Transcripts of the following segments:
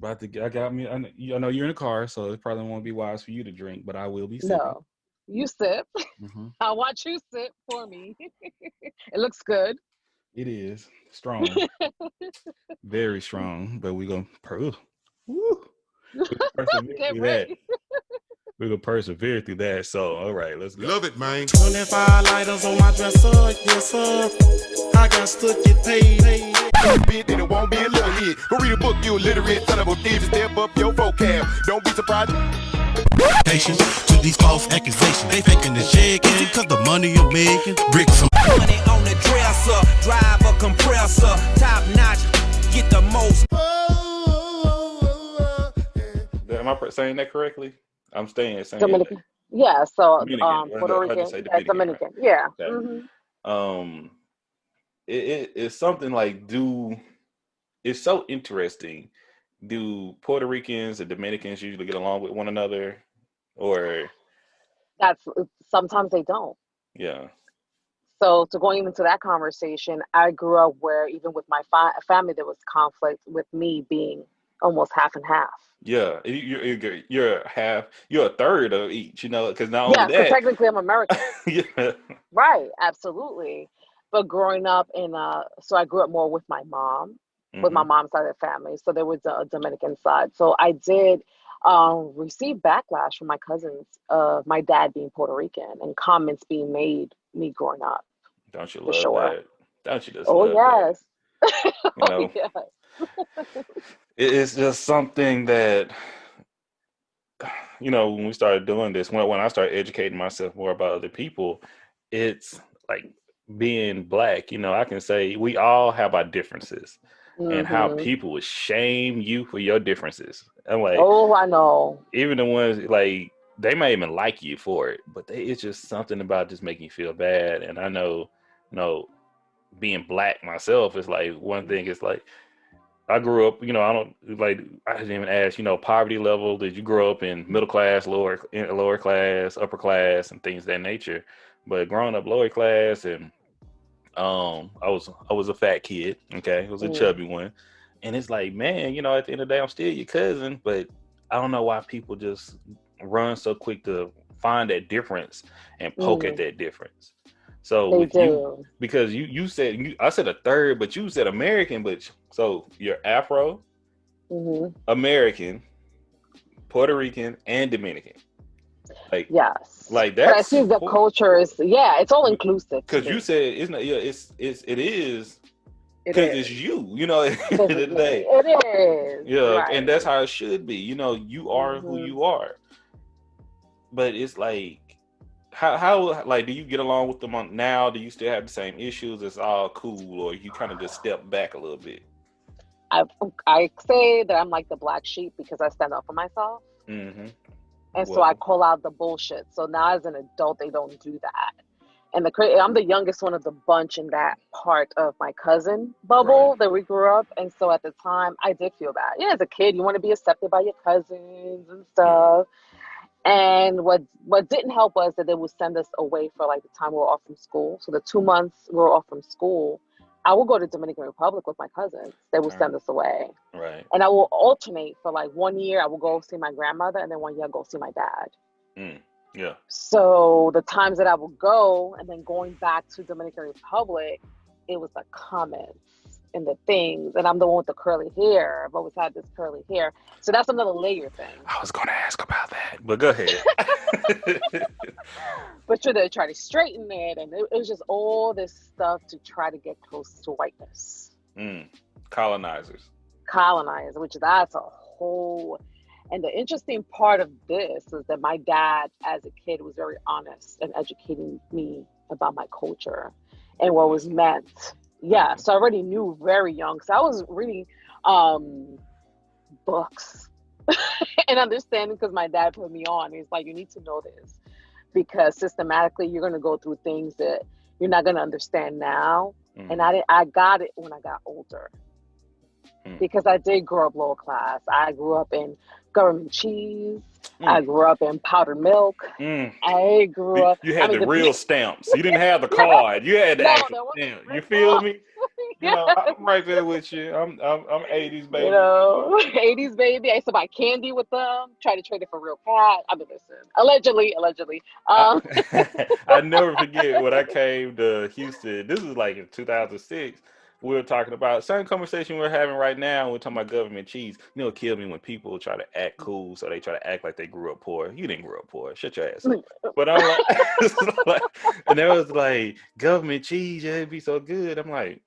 I got me. I know you're in a car, so it probably won't be wise for you to drink, but I will be sipping. No, you sip. Hmm. I want you sip for me. It looks good. It is strong, very strong, but woo, we gonna persevere Get through that. ready. We're gonna persevere through that. So, all right, let's go. Love it, man. 25 lighters on my dresser, yes sir. I got to get paid. Bit that it won't be a little hit. Go read a book, you illiterate son of a bitch. Step up your vocab. Don't be surprised. Patience to these false accusations. They faking the shaking, cause the money you're making. Bricks some money on the dresser, drive a compressor, top notch, get the most. Am I saying that correctly? I'm saying Dominican. Yeah, so Dominican. Puerto I just Rican, say yeah, Dominican, right? Dominican. Yeah. Okay. Hmm. Um, it's something like it's so interesting. Do Puerto Ricans and Dominicans usually get along with one another, or That's sometimes they don't. yeah, So to going into that conversation, I grew up where even with my family there was conflict with me being almost half and half. yeah? You're a third of each, because not only Yeah, because that, technically I'm American. yeah, Right, absolutely. But growing up so I grew up more with my hmm mom's side of the family. So there was a Dominican side. So I did receive backlash from my cousins of my dad being Puerto Rican and comments being made me growing up, don't you for love sure. that? Don't you just Oh love that? yes. You Oh know, yes. it's just something that when we started doing this, when I started educating myself more about other people, it's like being black. I can say we all have our differences, and how Hmm. people would shame you for your differences. And like, Oh, I know. even the ones like they may even like you for it, but it's just something about just making you feel bad. And I know, you know, being black myself is like one thing. It's like I grew up, I didn't even ask, poverty level. Did you grow up in middle class, lower class, upper class, and things of that nature? But growing up lower class, and I was a fat kid. Okay, I was a Mm, chubby one, and it's like, man, at the end of the day, I'm still your cousin, but I don't know why people just run so quick to find that difference and poke at mm, that difference. So they with you, do. because you said I said a third, but you said American, but so you're Afro Hmm. American, Puerto Rican, and Dominican. Like Yes. like But I that's see the culture is, yeah, it's all inclusive to because you me. said it's not. Yeah, it is It because it's is. you. At the end Because of the day, it is. yeah, and Right. that's how it should be. You are who Hmm. you are. But it's like, how like do you get along with them now? Do you still have the same issues? It's all cool, or you kind of just step back a little bit? I I say that I'm like the black sheep because I stand up for myself. Mm-hmm. And so I Well, call out the bullshit. So now as an adult, they don't do that. And I'm the youngest one of the bunch in that part of my cousin right. bubble that we grew up. And so at the time, I did feel bad. Yeah, as a kid, you want to be accepted by your cousins and Yeah. stuff. And what didn't help was that they would send us away for like the time we were off from school. So the 2 months we were off from school, I would go to Dominican Republic with my cousins. They would Turn. send us away. Right. And I will alternate for like 1 year, I will go see my grandmother, and then 1 year I go see my dad. Mm. Yeah. So the times that I would go and then going back to Dominican Republic, it was the comments and the things. And I'm the one with the curly hair. I've always had this curly hair. So that's another layer thing. I was gonna ask about that, but go ahead. But you're there trying to straighten it. And it was just all this stuff to try to get close to whiteness. mm. Colonizers. Colonize, which that's a whole. And the interesting part of this is that my dad, as a kid, was very honest and educating me about my culture and what was Was. meant. Yeah, Okay. so I already knew very young. So I was reading um, books and understanding because my dad put me on. He's like, you need to know this because systematically you're going to go through things that you're not going to understand now. And Mm-hmm. I got it when I got older. because I did grow up lower class. I grew up in government cheese. I grew up in powdered milk. I grew up. You had the real stamps. You didn't have the card. You had the actual stamp. You feel me? You know, I'm right there with you. I'm 80s baby. You know, 80s baby. I used to buy candy with them. Try to trade it for real cat. I mean, listen. Allegedly. I never forget when I came to Houston. This was like in 2006. We were talking about same conversation we're having right now. We're talking about government cheese. You know, it killed me when people try to act cool, so they try to act like they grew up poor. You didn't grow up poor. Shut your ass up. But I'm like, and there was like government cheese. Yeah, it'd be so good. I'm like,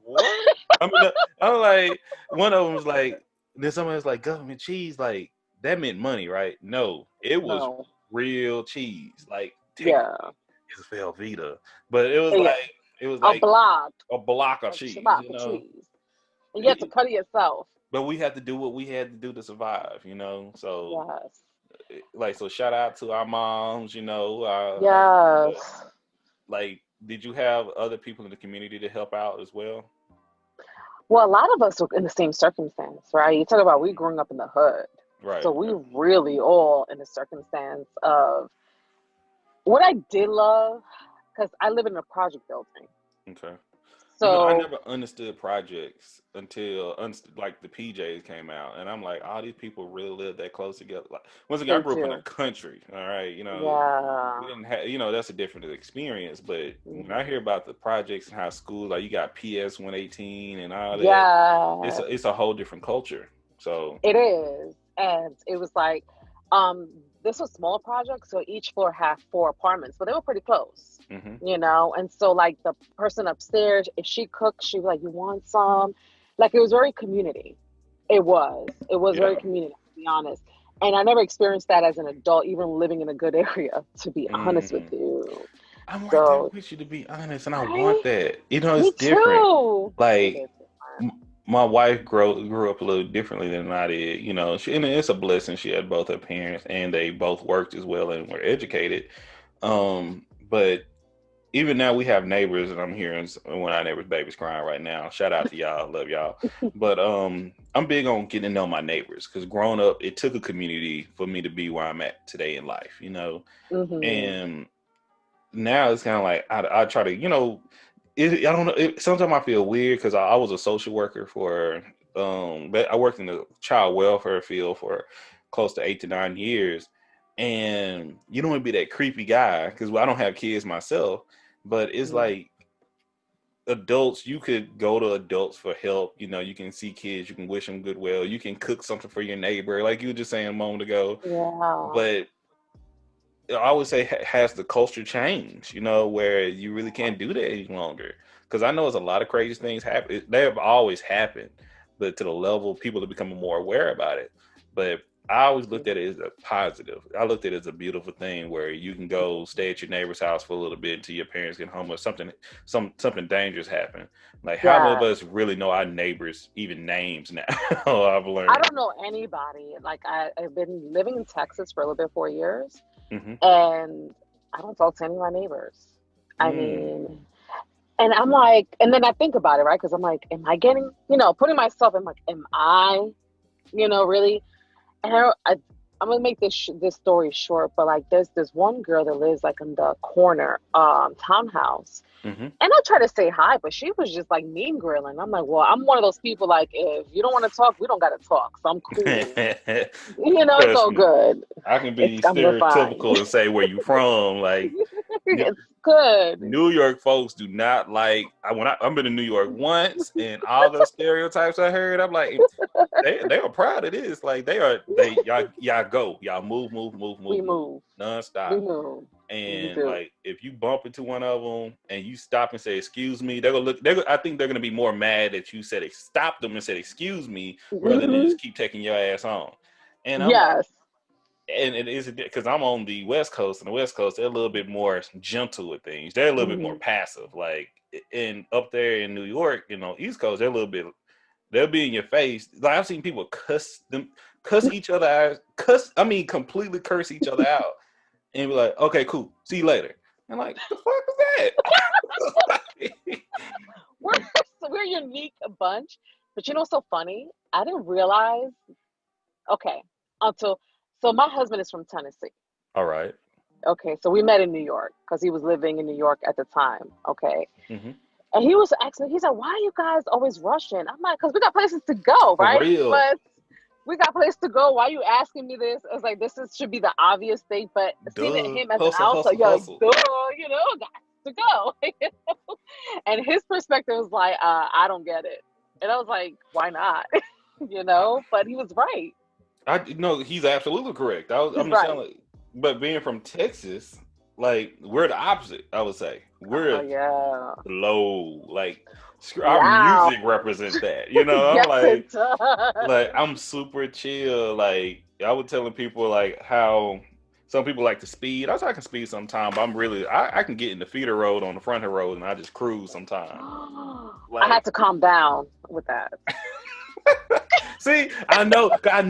what? I'm like, one of them was like, then someone was like, government cheese, like that meant money, right? No, it was real cheese. Like, it's Velveeta, but it was like. It was like a block of cheese, you know. And you have to cut it yourself. But we had to do what we had to do to survive, you know. So, so shout out to our moms, you know. Like, did you have other people in the community to help out as well? Well, a lot of us were in the same circumstance, right? You talk about we growing up in the hood, right? So we really all in the circumstance of what I did love. Because I live in a project building. Okay. So I never understood projects until like the PJs came out, and I'm like, all these people really live that close together. Like, once again, I grew up in the country. All right, you know, we didn't have, you know, that's a different experience. But when I hear about the projects and how schools, like you got PS 118 and all that, it's a whole different culture. So it is, and it was like, this was small projects, so each floor had 4 apartments, but they were pretty close, you know? And so, like, the person upstairs, if she cooked, she'd be like, you want some? Like, it was very community. It was very community, to be honest. And I never experienced that as an adult, even living in a good area, to be honest with you. I'm right there with you, to be honest, and I want that. You know, it's different. Too. Like, my wife grew up a little differently than I did, you know. And it's a blessing. She had both her parents, and they both worked as well and were educated. But even now, we have neighbors, and I'm hearing one of our neighbors' babies crying right now. Shout out to y'all, love y'all. But I'm big on getting to know my neighbors, because growing up, it took a community for me to be where I'm at today in life, you know. And now it's kind of like I try to, you know. I don't know. Sometimes I feel weird because I was a social worker for, I worked in the child welfare field for close to 8 to 9 years. And you don't want to be that creepy guy, because I don't have kids myself, but it's like adults, you could go to adults for help. You know, you can see kids, you can wish them goodwill. You can cook something for your neighbor, like you were just saying a moment ago. But I would say, has the culture changed, you know, where you really can't do that any longer? Because I know there's a lot of crazy things happen. They have always happened, but to the level people are becoming more aware about it. But I always looked at it as a positive. I looked at it as a beautiful thing where you can go stay at your neighbor's house for a little bit until your parents get home, or something dangerous happen. Like, how many of us really know our neighbors, even names now? I've learned. I don't know anybody. Like, I've been living in Texas for a little bit, 4 years. And I don't talk to any of my neighbors. I mean, and I'm like, and then I think about it, right? Because I'm like, am I getting, you know, putting myself in, like, am I, you know, really? And I'm gonna make this story short, but like, there's this one girl that lives like in the corner townhouse, and I try to say hi, but she was just like mean grilling. I'm like, well, I'm one of those people, like, if you don't want to talk, we don't gotta talk, so I'm cool. You know, it's all good. I can be stereotypical and say where you from, like. It's good. New York folks do not like. I've been to New York once, and all the stereotypes I heard, I'm like, they are proud of this. Like, y'all go, y'all move, we move nonstop. We move. And like, if you bump into one of them and you stop and say excuse me, they're gonna look. I think they're gonna be more mad that you said stop them and said excuse me, rather than just keep taking your ass on. And I'm like, and it is because I'm on the West Coast, and the West Coast, they're a little bit more gentle with things. They're a little bit more passive. Like, and up there in New York, you know, East Coast, they're a little bit. They'll be in your face. Like, I've seen people cuss each other out. Completely curse each other out, and be like, "Okay, cool, see you later." And like, the fuck is that? We're a unique bunch, But you know what's so funny? I didn't realize, okay, so my husband is from Tennessee. All right. Okay, so we met in New York because he was living in New York at the time. Okay. Mm-hmm. And he was asking me, he said, why are you guys always rushing? I'm like, because we got places to go, For right? real. But we got places to go. Why are you asking me this? I was like, should be the obvious thing. But seeing him as an outsider, got to go. And his perspective was like, I don't get it. And I was like, why not? But he was right. He's absolutely correct. I'm He's just right. saying, like, but being from Texas, like, we're the opposite, I would say. We're low, like, our music represents that, Yes, I'm it like I'm super chill. Like, I was telling people like how some people like to speed. I can speed sometimes, but I can get in the feeder road on the front of the road and I just cruise sometimes. Like, I had to calm down with that. See, I know. I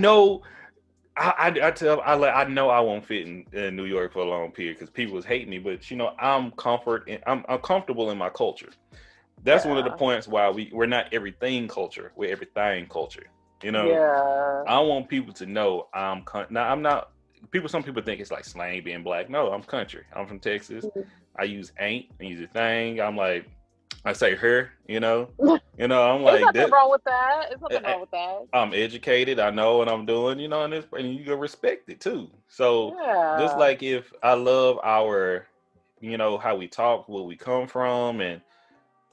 know I won't fit in New York for a long period because people hate me. But I'm comfortable in my culture. That's one of the points why we're not everything culture. We're everything culture. Yeah. I want people to know I'm not. Some people think it's like slang being black. No, I'm country. I'm from Texas. I use ain't. I use a thing. I'm like, I say her. I'm like, there's nothing wrong with that. There's nothing wrong with that. I'm educated. I know what I'm doing. And you can respect it too. So just like if I love our, how we talk, where we come from, and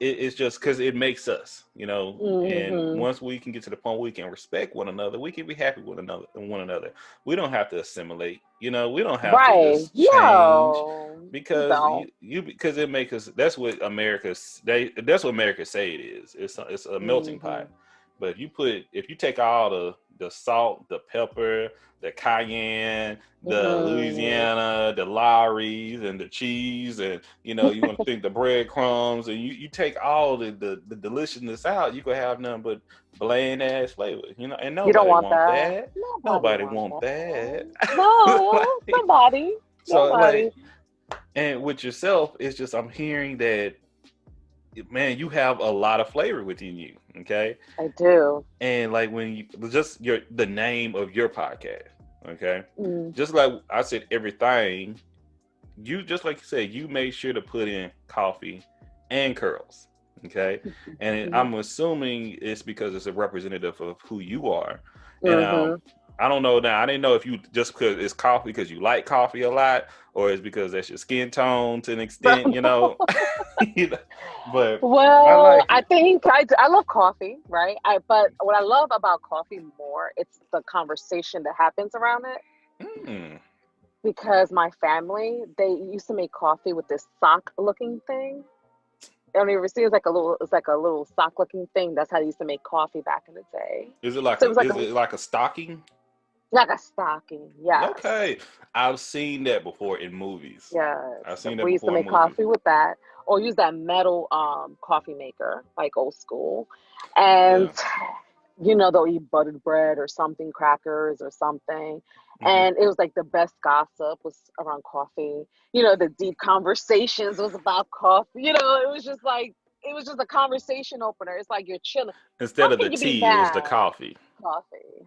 it's just because it makes us, and once we can get to the point where we can respect one another, we can be happy with one another. We don't have to assimilate, we don't have to just change because because it makes us. That's what America say it is. It's a melting pot. But if you take all the salt, the pepper, the cayenne, the Louisiana, the Lawry's, and the cheese, and you want to think the breadcrumbs, and you take all the deliciousness out, you could have nothing but bland ass flavor, and nobody want that. Nobody want that. No, nobody. So like, and with yourself, it's just I'm hearing that, man, you have a lot of flavor within you. Okay, I do. And like when the name of your podcast, okay, just like I said, everything. You just like you said, you made sure to put in coffee and curls. Okay, and I'm assuming it's because it's a representative of who you are. And I don't know now. I didn't know if you just because it's coffee because you like coffee a lot, or it's because that's your skin tone to an extent, But I think I love coffee, right? But what I love about coffee more, it's the conversation that happens around it. Because my family, they used to make coffee with this sock-looking thing. I don't ever see it's like a little sock-looking thing. That's how they used to make coffee back in the day. Is it like a stocking? Like a stocking, yeah. Okay, I've seen that before in movies. Yeah, I've seen that before. We used to make coffee with that, or use that metal coffee maker, like old school, and they'll eat buttered bread or something, crackers or something. And it was like the best gossip was around coffee. The deep conversations was about coffee. It was just a conversation opener. It's like you're chilling. Instead of the tea, it was the coffee.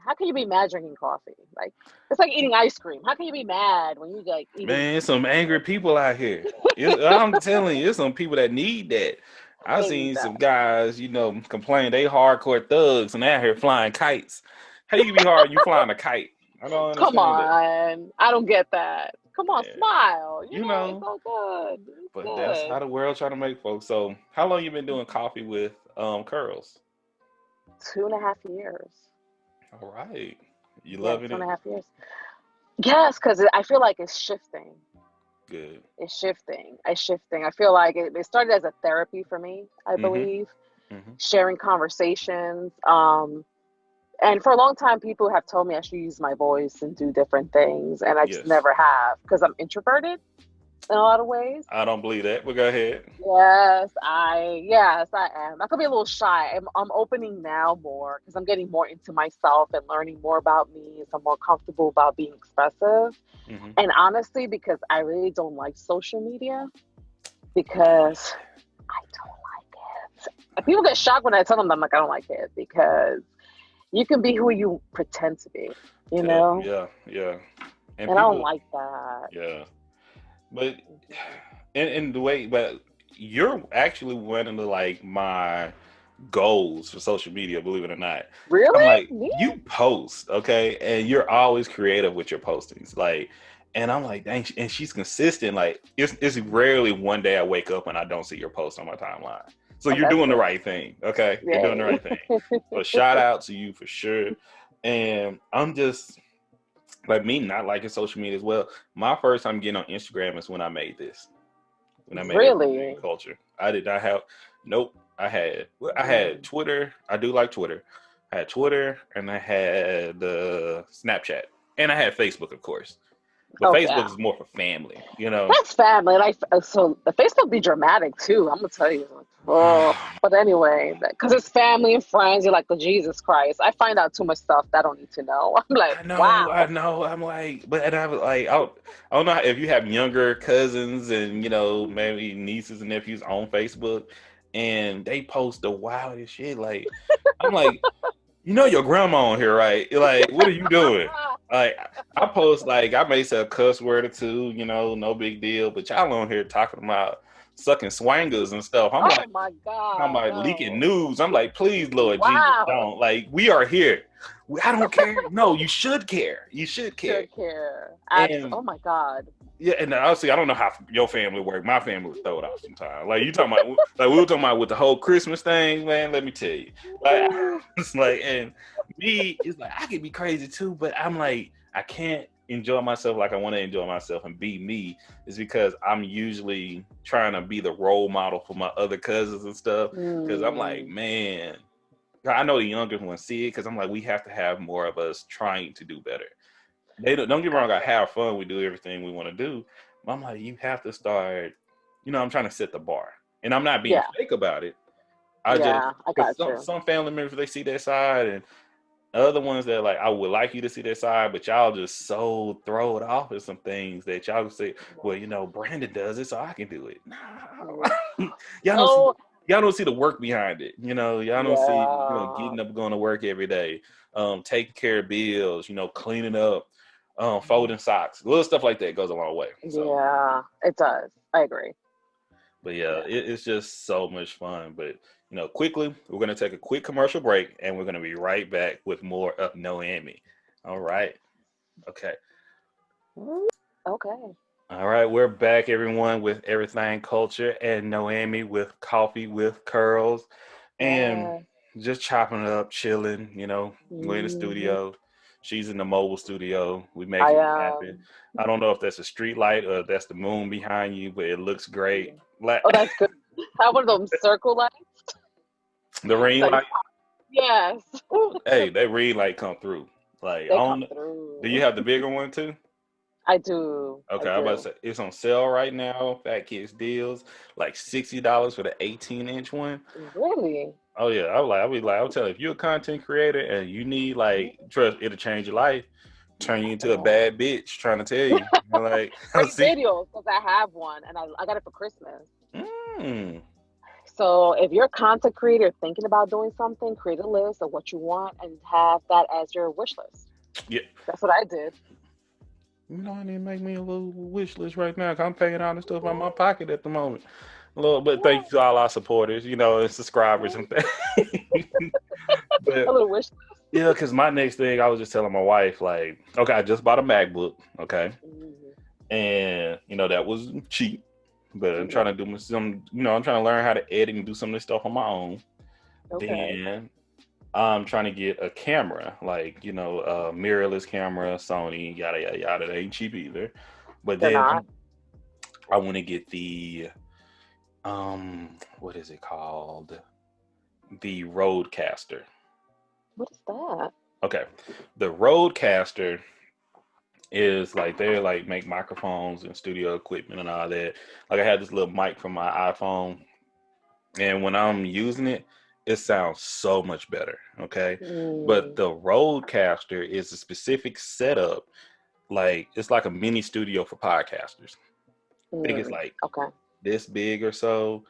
How can you be mad drinking coffee? Like, it's like eating ice cream. How can you be mad when you like eating? Man, some angry people out here. I'm telling you, there's some people that need that. I've seen some guys, complain they hardcore thugs and they're out here flying kites. How you be hard? You flying a kite? I don't understand. Come on, I don't get that. Come on, smile. You know, it's so good. But that's how the world trying to make folks. So, how long you been doing coffee with curls? 2.5 years. All right, you loving it? 2.5 years. Yes, because I feel like it's shifting. Good. It's shifting. I feel like it started as a therapy for me. I believe sharing conversations. And for a long time, people have told me I should use my voice and do different things. And I just never have because I'm introverted in a lot of ways. I don't believe that, but go ahead. Yes, I am. I could be a little shy. I'm opening now more because I'm getting more into myself and learning more about me. So I'm more comfortable about being expressive. And honestly, because I really don't like social media because I don't like it. People get shocked when I tell them, I'm like, I don't like it, because you can be who you pretend to be, you know? Yeah. And And I don't people, like that. yeah. But in the way, but you're actually one of the like my goals for social media, believe it or not. I'm Really? like, Me? you post, okay, and you're always creative with your postings, like, and I'm like, dang, and she's consistent. Like, it's rarely one day I wake up and I don't see your post on my timeline. So Oh, you're that's doing the good. right thing, okay? You're doing the Yay. right thing. So shout out to you for sure. And I'm just like, me not liking social media as well. My first time getting on Instagram is when I made this. When I made everything Really? culture. I did not have, nope. I had Mm. Twitter. I do like Twitter. I had Twitter and I had Snapchat. And I had Facebook, of course. But Okay. Facebook is more for family, you know. That's family. Like, so the Facebook be dramatic too. I'm gonna tell you. Oh, but anyway, because it's family and friends, you're like, oh, Jesus Christ. I find out too much stuff that I don't need to know. I'm like, I wow. know. I'm like, but and I was like, I don't know if you have younger cousins and maybe nieces and nephews on Facebook, and they post the wildest shit. Like, I'm like, your grandma on here, right? Like, what are you doing? Like, I post like I may say a cuss word or two, no big deal, but y'all on here talking about sucking swangers and stuff. Oh my I'm God, like leaking no. news. I'm like, please, Lord Jesus, Wow. don't. Like, we are here. I don't care. No, you should care. You should care. Should care. And Oh my God. yeah, and honestly, I don't know how your family work. My family would throw it off sometimes. Like, you talking about, like, we were talking about with the whole Christmas thing, man. Let me tell you, like, it's like, and me, it's like I could be crazy too, but I'm like, I can't enjoy myself like I want to enjoy myself and be me. Is because I'm usually trying to be the role model for my other cousins and stuff. Because I'm like, man, I know the younger ones see it. Because I'm like, we have to have more of us trying to do better. They don't get me wrong. I have fun. We do everything we want to do. But I'm like, you have to start. I'm trying to set the bar, and I'm not being Yeah. fake about it. I Yeah, I because got you. some family members, they see that side, and other ones that like I would like you to see that side, but y'all just so throw it off at some things that y'all say, well, Brandon does it, so I can do it. No, y'all don't see. So, Y'all don't see the work behind it. Y'all don't see, yeah. getting up, going to work every day, taking care of bills, cleaning up, folding socks, little stuff like that goes a long way. So, Yeah, it does. I agree. but yeah, Yeah. it's just so much fun. But quickly, we're gonna take a quick commercial break, and we're gonna be right back with more of Noemi. All right. Okay. Okay. All right, we're back, everyone, with Everything Culture and Noemi with Coffee with Curls, and Yeah. just chopping it up, chilling. We're in the Hmm. studio. She's in the mobile studio. We I making it happen. am. I don't know if that's a street light or if that's the moon behind you, but it looks great. Like Oh, that's good. I one of them circle lights. the ring Like, light. yes. Hey, that ring light come through. Like, They come do you through. have the bigger one too? I do. I Okay, I'm about to do. say it's on sale right now. Fat Kids deals, like $60 for the 18-inch one. Really? Oh yeah, I'll tell you, if you're a content creator and you need like trust, it'll change your life, turn you into a Yeah. bad bitch. Trying to tell you, like, Great see, videos, because I have one and I got it for Christmas. mm, So if you're a content creator thinking about doing something, create a list of what you want and have that as your wish list. yeah. That's what I did. I need to make me a little wish list right now. 'Cause I'm paying all this stuff out of my pocket at the moment. But thank you to all our supporters, and subscribers and things. A But little wish yeah, because my next thing, I was just telling my wife, like, okay, I just bought a MacBook, okay, list. and that was cheap, but I'm trying Mhm. to do I'm trying to learn how to edit and do some of this stuff on my own. Okay. Then I'm trying to get a camera, like a mirrorless camera, Sony, yada yada yada. They ain't cheap either. But They're then not. I want to get the what is it called? The Rodecaster. What is that? Okay, the Rodecaster is like they like make microphones and studio equipment and all that. Like I had this little mic from my iPhone, and when I'm using it, it sounds so much better. Okay, but Mm. the Rodecaster is a specific setup. Like it's like a mini studio for podcasters. I think it's Mm. like Okay. this big or so,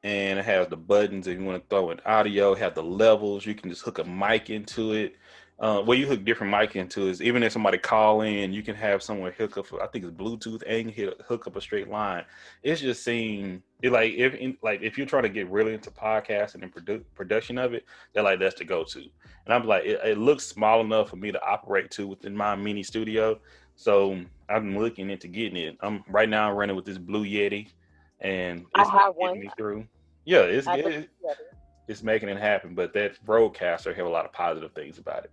and it has the buttons if you want to throw in audio, have the levels. You can just hook a mic into it. You hook different mic into it. Even if somebody call in, you can have someone hook up. I think it's Bluetooth and hook up a straight line. It's just seeing it if you're trying to get really into podcasting and production of it, that's the go-to. And I'm like, it looks small enough for me to operate to within my mini studio. So I'm looking into getting it. I'm right now running with this Blue Yeti, and I it's have getting one. me through. Yeah, it's making it happen. But that Rodecaster have a lot of positive things about it.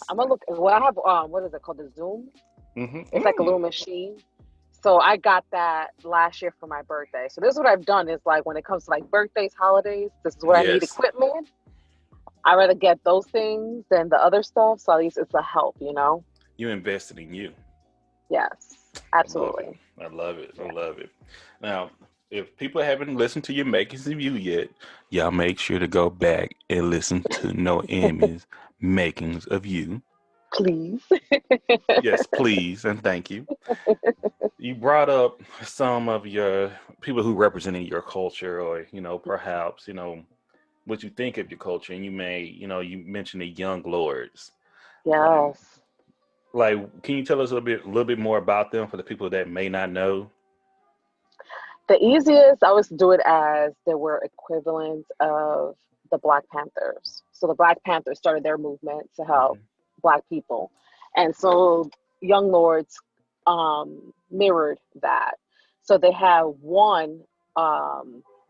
I'm gonna look. Well, I have what is it called? The Zoom. Mm-hmm. It's like a little machine. So I got that last year for my birthday. So this is what I've done is like when it comes to like birthdays, holidays, this is where I need equipment. I rather get those things than the other stuff. So at least it's a help, you know. You invested in you. Yes, absolutely. I love it. I love it. Now, if people haven't listened to your Makings of You yet, y'all make sure to go back and listen to Noemi's Makings of You. Please. Yes, please, and thank you. You brought up some of your people who represented your culture, or perhaps what you think of your culture, and you mentioned the young lords. Yes. Can you tell us a little bit more about them for the people that may not know? The easiest, I always do it as they were equivalent of the Black Panthers. So the Black Panthers started their movement to help Black people. And so Young Lords mirrored that. So they had one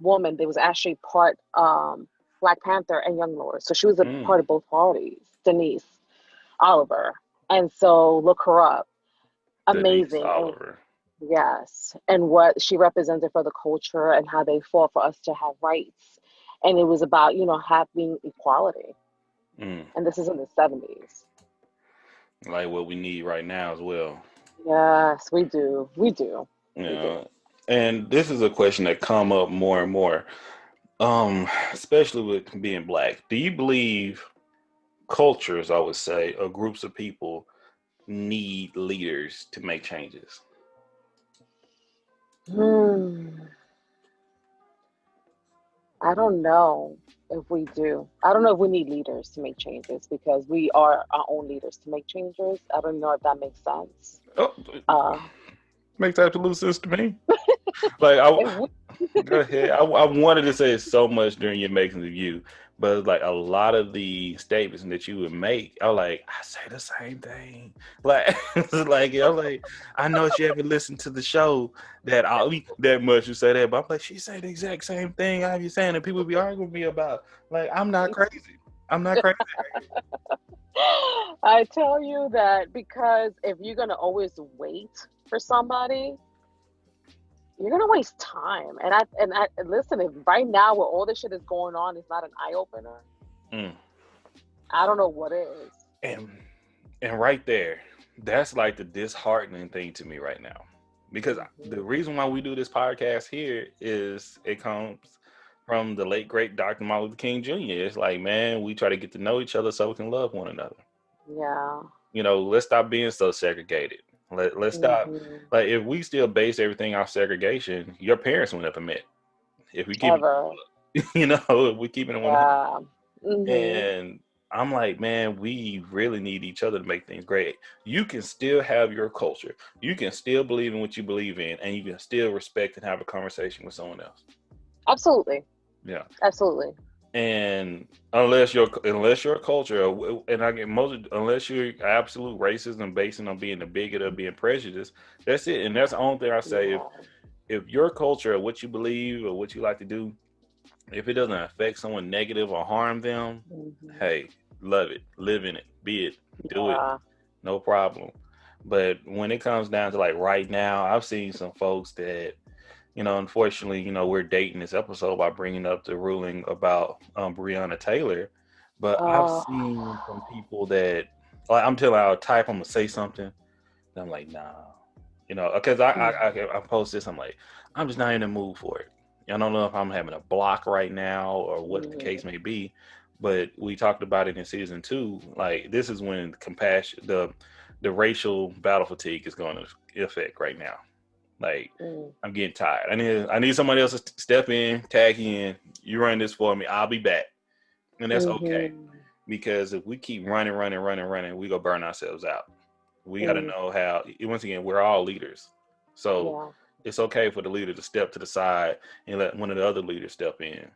woman that was actually part Black Panther and Young Lords. So she was a part of both parties, Denise Oliver. And so look her up. Amazing. Denise Oliver. Yes. And what she represented for the culture and how they fought for us to have rights. And it was about, having equality. And this is in the 70s. Like what we need right now as well. Yes, we do. We do. And this is a question that come up more and more, especially with being Black. Do you believe cultures, I would say, or groups of people need leaders to make changes? I don't know if we do. I don't know if we need leaders to make changes because we are our own leaders to make changes. I don't know if that makes sense. Makes absolute sense to me. Go ahead. I wanted to say so much during your Makings of You, but a lot of the statements that you would make, I say the same thing. I know you haven't listened to the show that much. You say that, but I'm like, she said the exact same thing I be saying, and people be arguing with me about. I'm not crazy. I'm not crazy. I tell you that because if you're gonna always wait for somebody, you're gonna waste time. And I listen, if right now where all this shit is going on is not an eye opener, I don't know what is. And right there, that's the disheartening thing to me right now. Because the reason why we do this podcast here is it comes from the late great Dr. Martin Luther King Jr. It's man, we try to get to know each other so we can love one another. Yeah. Let's stop being so segregated. Let's stop. If we still base everything off segregation, your parents would never met. If we keep if we keep it in one. And I'm man, we really need each other to make things great. You can still have your culture. You can still believe in what you believe in, and you can still respect and have a conversation with someone else. Absolutely. Yeah. Absolutely. And unless your culture, and unless you're absolute racism based on being a bigot or being prejudiced, that's it. And that's the only thing I say. If your culture or what you believe or what you like to do, if it doesn't affect someone negative or harm them, hey, love it, live in it, be it, do it, no problem. But when it comes down to right now, I've seen some folks that, unfortunately, we're dating this episode by bringing up the ruling about Breonna Taylor. But I've seen some people that, I'm telling I'll type, I'm going to say something. And I'm nah, because I post this, I'm just not in the mood for it. I don't know if I'm having a block right now or what the case may be. But we talked about it in season 2. This is when compassion, the racial battle fatigue is going to affect right now. Like, I'm getting tired. I need somebody else to step in, tag in. You run this for me. I'll be back. And that's okay. Because if we keep running, we go burn ourselves out. We got to know how, once again, we're all leaders. So it's okay for the leader to step to the side and let one of the other leaders step in.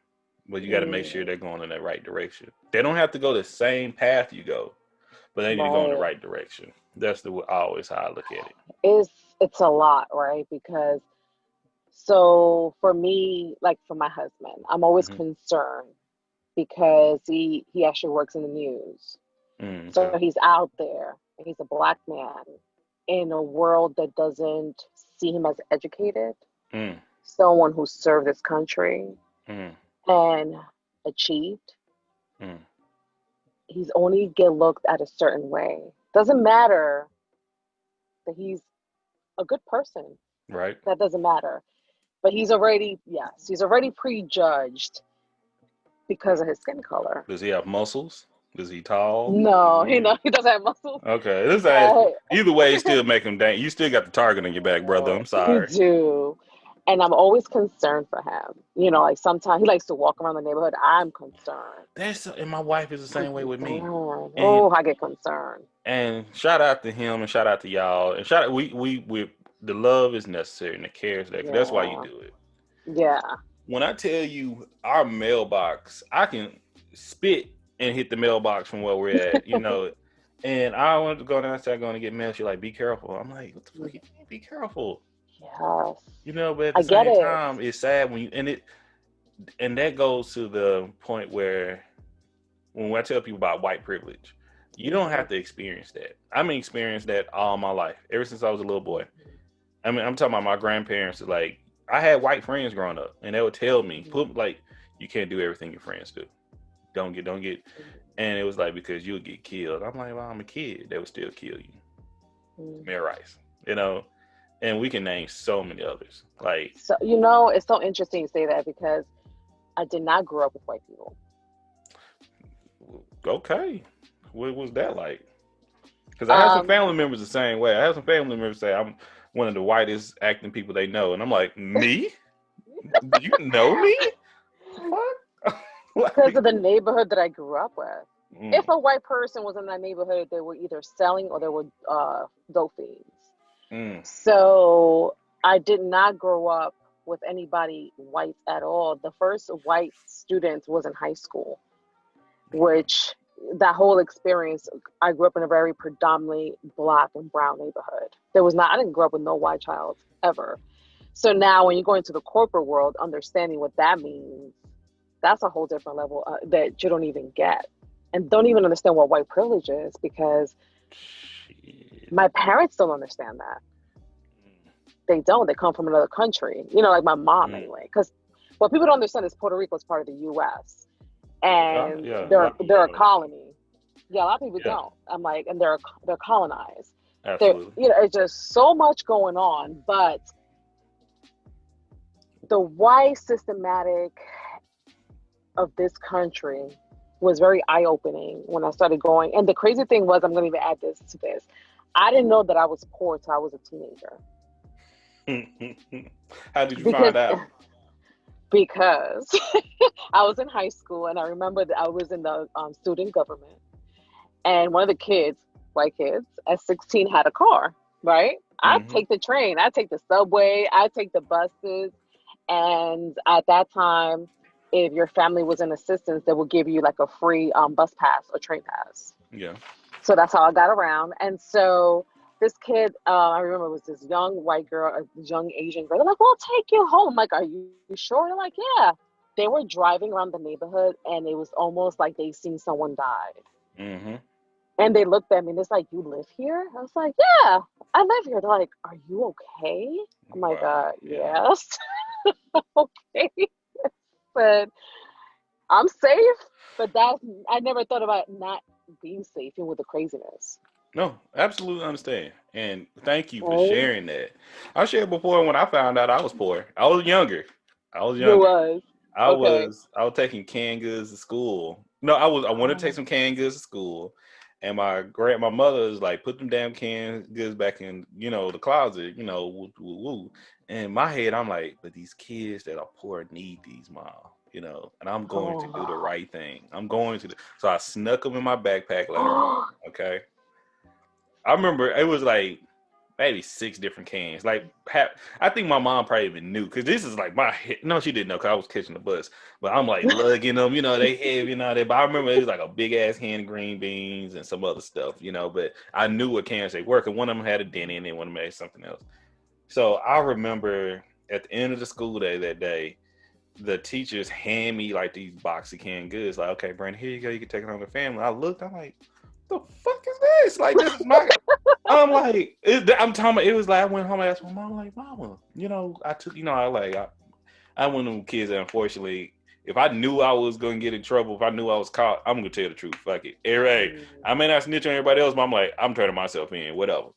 But you got to make sure they're going in the right direction. They don't have to go the same path you go, but they need to go in the right direction. That's always how I look at it. It's a lot, right? Because so for me, like for my husband, I'm always concerned because he actually works in the news. So he's out there and he's a Black man in a world that doesn't see him as educated, someone who served this country and achieved. He's only get looked at a certain way. Doesn't matter that he's a good person. Right. That doesn't matter. But he's already prejudged because of his skin color. Does he have muscles? Is he tall? No, he doesn't have muscles. Okay. Either way, still make him dang. You still got the target on your back, brother. I'm sorry. You do. And I'm always concerned for him. You know, like sometimes he likes to walk around the neighborhood. I'm concerned. And my wife is the same way with me. I get concerned. And shout out to him and shout out to y'all. And shout out, we the love is necessary and the care is there. That's why you do it. Yeah. When I tell you our mailbox, I can spit and hit the mailbox from where we're at, you know. And I wanted to go downstairs going to get mail. She's like, be careful. I'm like, what the fuck? You can't be careful. Yes. You know, but at the same time, it's sad when and that goes to the point where when I tell people about white privilege, you don't have to experience that. I mean, experienced that all my life, ever since I was a little boy. I mean, I'm talking about my grandparents. Like, I had white friends growing up, and they would tell me, you can't do everything your friends do. Don't get, and it was like, because you'll get killed. I'm like, well, I'm a kid. They would still kill you. Mayor Rice, you know, and we can name so many others. Like, so, you know, it's so interesting you say that because I did not grow up with white people. Okay. What was that like? Because I have some family members the same way. I have some family members say I'm one of the whitest acting people they know. And I'm like, me? You know me? What? Because of the neighborhood that I grew up with. If a white person was in that neighborhood, they were either selling or they were dope fiends. So I did not grow up with anybody white at all. The first white student was in high school, which that whole experience, I grew up in a very predominantly Black and brown neighborhood. I didn't grow up with no white child ever. So now when you go into the corporate world, understanding what that means, that's a whole different level that you don't even get and don't even understand what white privilege is because my parents don't understand that. They don't. They come from another country, you know, like my mom anyway. Because what people don't understand is Puerto Rico is part of the U.S. and they're a colony. Yeah, a lot of people don't. I'm like, and they're colonized. Absolutely. You know, it's just so much going on, but the white systematic of this country was very eye-opening when I started going. And the crazy thing was, I'm going to even add this to this. I didn't know that I was poor till I was a teenager. How did you find out? Because I was in high school and I remember that I was in the student government. And one of the kids, white kids, at 16 had a car, right? I'd take the train, I'd take the subway, I'd take the buses. And at that time, if your family was in assistance, they would give you like a free bus pass or train pass. Yeah. So that's how I got around. And so this kid, I remember it was this young white girl, a young Asian girl. They're like, we'll take you home. I'm like, are you sure? They're like, yeah. They were driving around the neighborhood and it was almost like they seen someone died. And they looked at me and it's like, you live here? I was like, yeah, I live here. They're like, are you okay? I'm like, yes. Okay. But I'm safe. But I never thought about not being safe and with the craziness. No, absolutely understand. And thank you for sharing that. I shared before when I found out I was poor. I was younger. You was? I was taking canned goods to school. No, I wanted to take some canned goods to school. And my mother is like, put them damn canned goods back in, the closet, woo, woo, woo. And in my head, I'm like, but these kids that are poor need these, Mom, and I'm going to do the right thing. I'm going to. So I snuck them in my backpack later on. Okay. I remember it was like maybe 6 different cans. Like, I think my mom probably even knew, because this is like no, she didn't know, because I was catching the bus. But I'm like lugging them, they heavy, but I remember it was like a big ass can of green beans and some other stuff, but I knew what cans they were, because one of them had a dent in it, one of them had something else. So I remember at the end of the school day that day, the teachers hand me like these box of canned goods, like, okay, Brandon, here you go, you can take it home to the family. I looked, I'm like, the fuck is this? Like, this is my. I'm like, I'm talking about, it was like, I went home and asked my mom, like, Mama, I took, I one of them kids that, unfortunately, if I knew I was going to get in trouble, if I knew I was caught, I'm going to tell the truth. Fuck it. Hey, I may not snitch on everybody else, but I'm like, I'm turning myself in, whatever.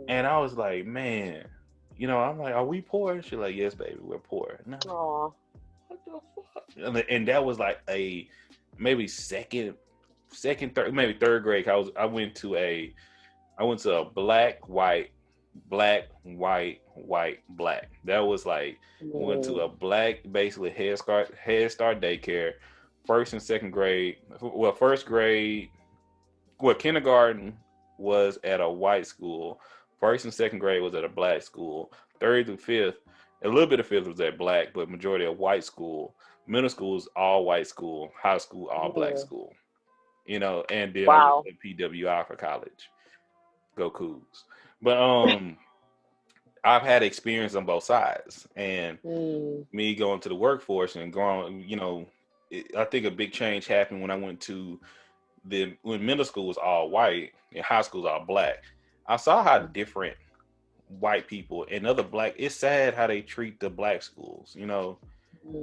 And I was like, man, I'm like, are we poor? She's like, yes, baby, we're poor. And I'm like, what the fuck? And that was like maybe second, third, maybe third grade. I went to a black, white, black, white, white, black. That was like, went to a black, basically Head Start daycare, first and second grade. Well, first grade, kindergarten was at a white school. First and second grade was at a black school. Third through fifth, a little bit of fifth was at black, but majority of white school. Middle school is all white school. High school, all black school. And then I went to PWI for college. Go Cougs. But I've had experience on both sides, and me going to the workforce and going, I think a big change happened when I went to when middle school was all white and high school was all black. I saw how different white people and other black, it's sad how they treat the black schools,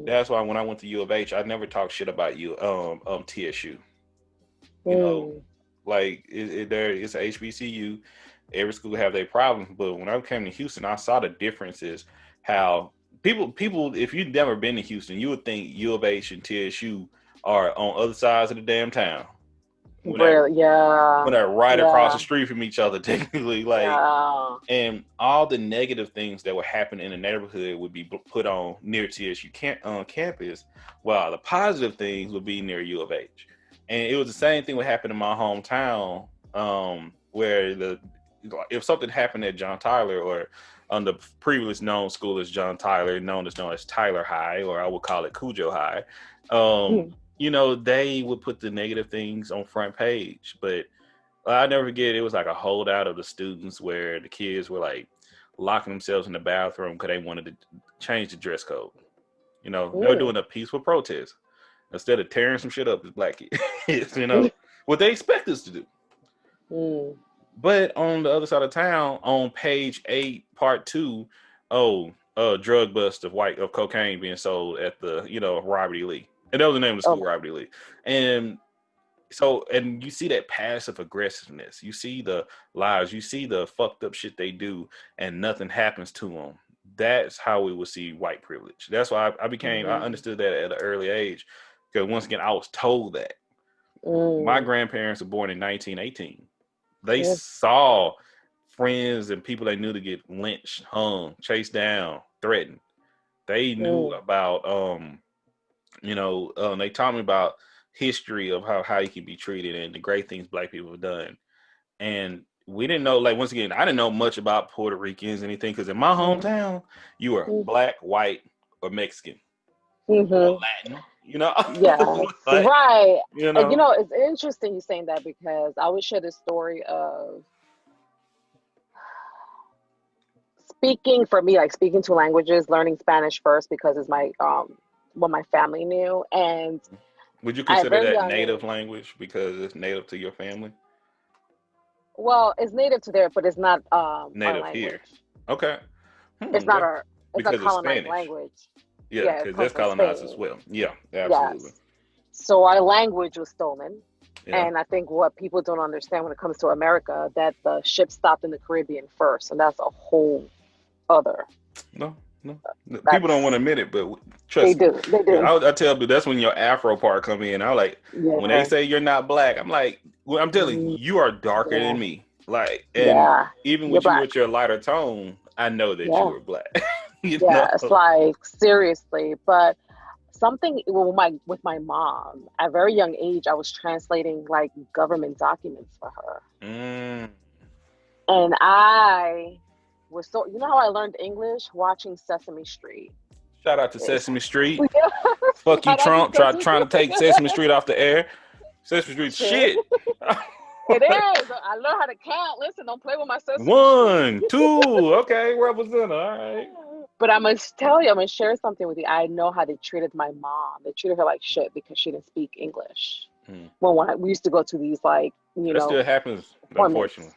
That's why when I went to U of H, I never talked shit about TSU. Like it's a HBCU. Every school have their problems, but when I came to Houston, I saw the differences. How people, if you've never been to Houston, you would think U of H and TSU are on other sides of the damn town. When they're right across the street from each other, technically, and all the negative things that would happen in the neighborhood would be put on near TSU campus, while the positive things would be near U of H. And it was the same thing would happen in my hometown, where if something happened at John Tyler, or on the previously known school as John Tyler, known as Tyler High, or I would call it Cujo High, they would put the negative things on front page. But I never forget, it was like a holdout of the students where the kids were like locking themselves in the bathroom because they wanted to change the dress code. They were doing a peaceful protest instead of tearing some shit up as black kids, what they expect us to do. But on the other side of town, on page 8, part 2, drug bust of cocaine being sold at the, Robert E. Lee. And that was the name of the school, Robert E. Lee. And so, and you see that passive aggressiveness. You see the lies. You see the fucked up shit they do, and nothing happens to them. That's how we would see white privilege. That's why I understood that at an early age. Because once again, I was told that. My grandparents were born in 1918. They saw friends and people they knew to get lynched, hung, chased down, threatened. They knew about, they taught me about history of how you can be treated and the great things black people have done. And we didn't know, like, once again, I didn't know much about Puerto Ricans, anything, because in my hometown, you were black, white, or Mexican, or Latin. Right. It's interesting you saying that, because I would share this story of speaking two languages, learning Spanish first because it's my what my family knew. And would you consider that native language because it's native to your family? Well, it's native to there, but it's not native here. Okay. It's not a colonized language. Yeah, because that's colonized as well. Yeah, absolutely. Yes. So our language was stolen. Yeah. And I think what people don't understand when it comes to America, that the ship stopped in the Caribbean first. And that's a whole other No. People don't want to admit it, but They trust me. do. They do. I tell people that's when your Afro part come in. I like when they Yeah. say you're not black. I'm like, well, I'm telling you, Mm, you are darker yeah. than me. Like, and Yeah. even You're with you black. with your lighter tone, I know that you Yeah. are black. You Yeah. know. It's like seriously, but something with my mom at a very young age, I was translating like government documents for her, Mm. and I was so you know how I learned English watching Sesame Street. Shout out to It's Sesame Street. yeah, Fuck you, shout out to Trump. Sesame Trying to take Sesame Street off the air. Sesame Street Street. shit. It is. I learned how to count. Listen, don't play with my Sesame Street. 1, 2. Okay, representative. All right. But I must tell you, I'm gonna share something with you. I know how they treated my mom. They treated her like shit because she didn't speak English. Mm. Well, when we used to go to these like That still happens, appointments, unfortunately.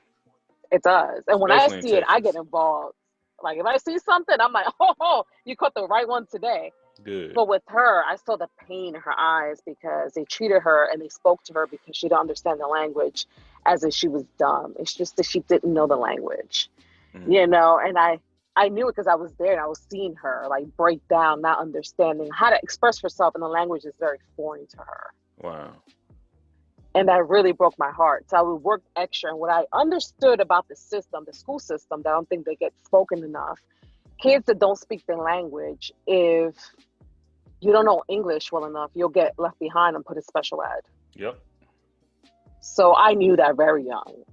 it does. And when I Especially in see it, I Texas. get involved. Like if I see something, I'm like, oh, you caught the right one today. Good. But with her, I saw the pain in her eyes because they treated her and they spoke to her because she didn't understand the language as if she was dumb. It's just that she didn't know the language, you know, and I knew it because I was there and I was seeing her like break down, not understanding how to express herself, and the language is very foreign to her. Wow. And that really broke my heart. So I would work extra. And what I understood about the system, the school system, that I don't think they get spoken enough, kids that don't speak the language, if you don't know English well enough, you'll get left behind and put in special ed. Yep. So I knew that very young,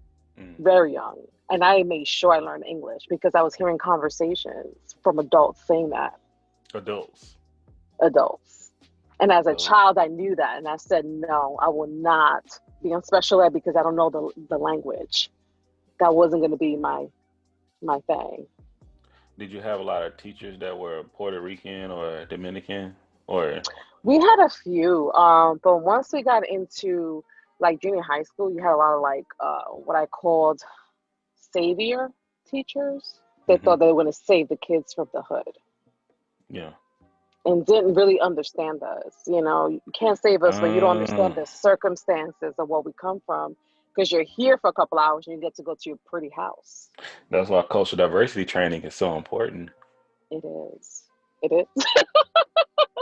very young. And I made sure I learned English because I was hearing conversations from adults saying that. Adults. And as a child, I knew that. And I said, no, I will not be on special ed because I don't know the language. That wasn't going to be my thing. Did you have a lot of teachers that were Puerto Rican or Dominican? Or we had a few, but once we got into like junior high school, you had a lot of like what I called savior teachers. They thought they were going to save the kids from the hood. Yeah. And didn't really understand us. You know, you can't save us when you don't understand the circumstances of where we come from, because you're here for a couple hours and you get to go to your pretty house. That's why cultural diversity training is so important. It is.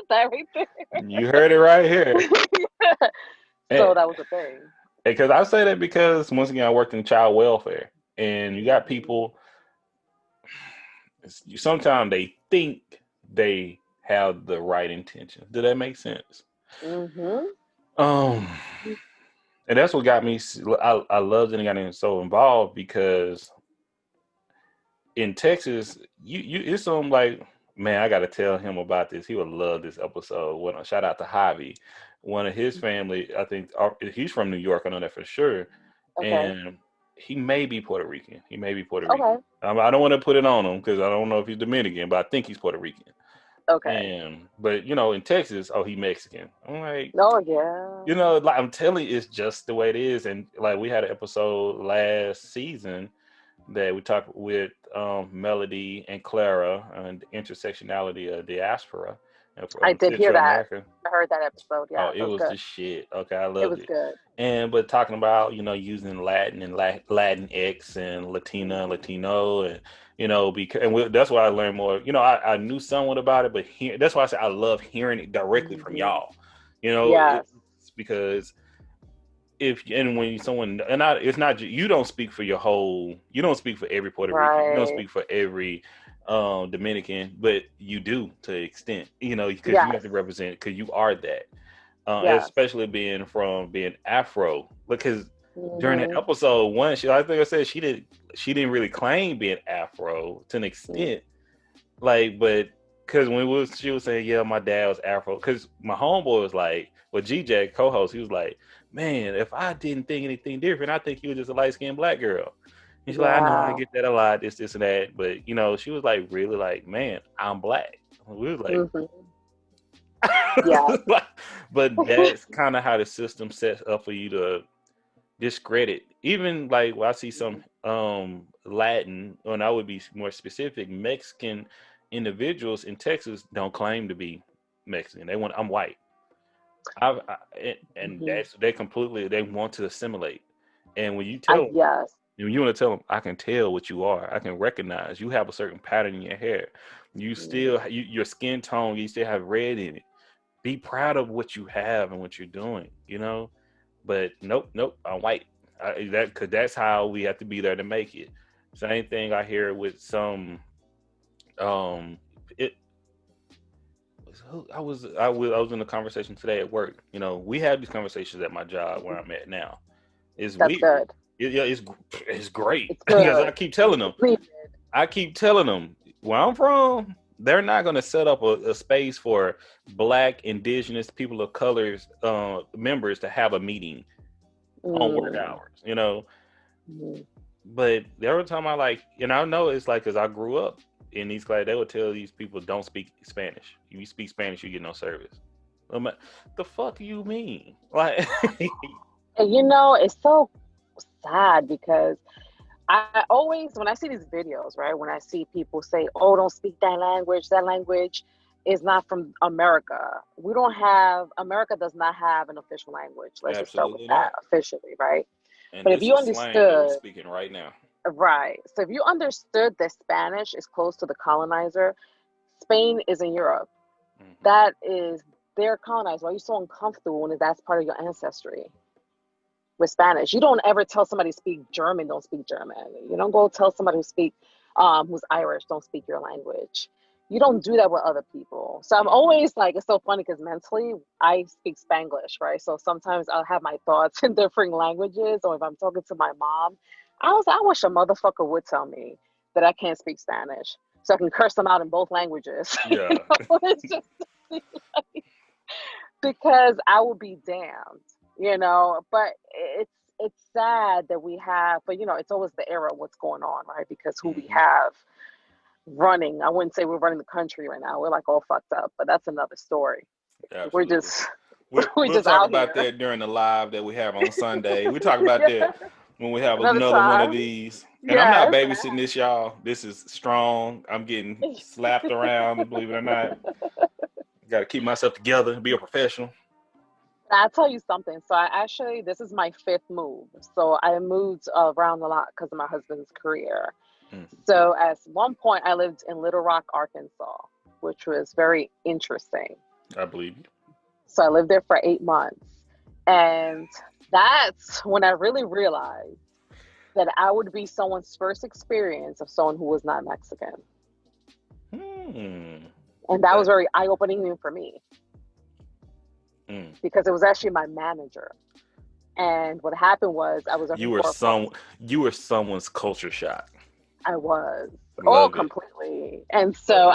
That right there. You heard it right here. So that was the thing. Because I say that because once again I worked in child welfare, and you got people. Sometimes they think they have the right intention. Does that make sense? And that's what got me. I loved it and got me so involved because in Texas, you it's something like, man, I got to tell him about this. He would love this episode. Shout out to Javi. One of his family, I think he's from New York. I know that for sure. Okay. And he may be Puerto Rican. Okay. I don't want to put it on him because I don't know if he's Dominican, but I think he's Puerto Rican. Okay. But you know, in Texas, he Mexican. I'm like, oh yeah. You know, like I'm telling you, it's just the way it is. And like we had an episode last season that we talked with Melody and Clara on the intersectionality of diaspora. I did hear that. I heard that episode. Yeah. Oh, it was the shit. Okay, I loved it. It was good. But talking about, you know, using Latin and Latinx and Latina and Latino, and you know, that's why I learned more. You know, I knew somewhat about it, but that's why I say I love hearing it directly from y'all. You know, it's because it's not you don't speak for you don't speak for every Puerto Rican, you don't speak for every Dominican, but you do to an extent, you know, because you have to represent, because you are that, especially being Afro, because during the episode one, I think I said she didn't really claim being Afro to an extent, like, but because she was saying, yeah, my dad was Afro, because my homeboy was like, well, GJ co-host, he was like, man, if I didn't think anything different, I think he was just a light-skinned black girl. He's like, I know, I get that a lot, this and that. But, you know, she was like, really like, man, I'm black. We was like, but that's kind of how the system sets up for you to discredit. Even like, I see some Latin, and I would be more specific, Mexican individuals in Texas don't claim to be Mexican. I'm white. That's they want to assimilate. And when you tell You want to tell them, I can tell what you are. I can recognize you have a certain pattern in your hair. You still, your skin tone, you still have red in it. Be proud of what you have and what you're doing, you know? But nope, I'm white. Because that's how we have to be there to make it. Same thing I hear with some, it, I was in a conversation today at work. You know, we have these conversations at my job where I'm at now. It's That's weird. good. It's great It's good. because I keep telling them where I'm from, they're not going to set up a space for Black, Indigenous, people of colors members to have a meeting on work hours, you know. But every time I know it's like, because I grew up in these classes, they would tell these people, don't speak Spanish. If you speak Spanish, you get no service. I'm like, the fuck do you mean? Like, and you know, it's so sad because I always, when I see these videos, right, when I see people say, oh, don't speak that language is not from America. America does not have an official language. Let's just start with that officially, right? And but if you understood, slang that we're speaking right now. Right. So if you understood that Spanish is close to the colonizer, Spain is in Europe. That is their colonizer. Why are you so uncomfortable when that's part of your ancestry? With Spanish, you don't ever tell somebody to speak German, don't speak German. You don't go tell somebody who's Irish, don't speak your language. You don't do that with other people. So I'm always like, it's so funny because mentally I speak Spanglish, right? So sometimes I'll have my thoughts in different languages, or if I'm talking to my mom, I wish a motherfucker would tell me that I can't speak Spanish so I can curse them out in both languages. Yeah. It's just like, because I will be damned. You know, but it's sad that we have, but you know, it's always the era of what's going on, right? Because who we have running, I wouldn't say we're running the country right now. We're like all fucked up, but that's another story. Absolutely. We'll just talk about that during the live that we have on Sunday. We talk about that when we have another one of these. And I'm not babysitting this, y'all. This is strong. I'm getting slapped around, believe it or not. Got to keep myself together and be a professional. I'll tell you something. So this is my 5th move. So I moved around a lot because of my husband's career. So at one point I lived in Little Rock, Arkansas, which was very interesting. I believe you. So I lived there for 8 months. And that's when I really realized that I would be someone's first experience of someone who was not Mexican. And that was very eye-opening for me. Because it was actually my manager, and what happened was you were someone's culture shock. I was Love completely, and so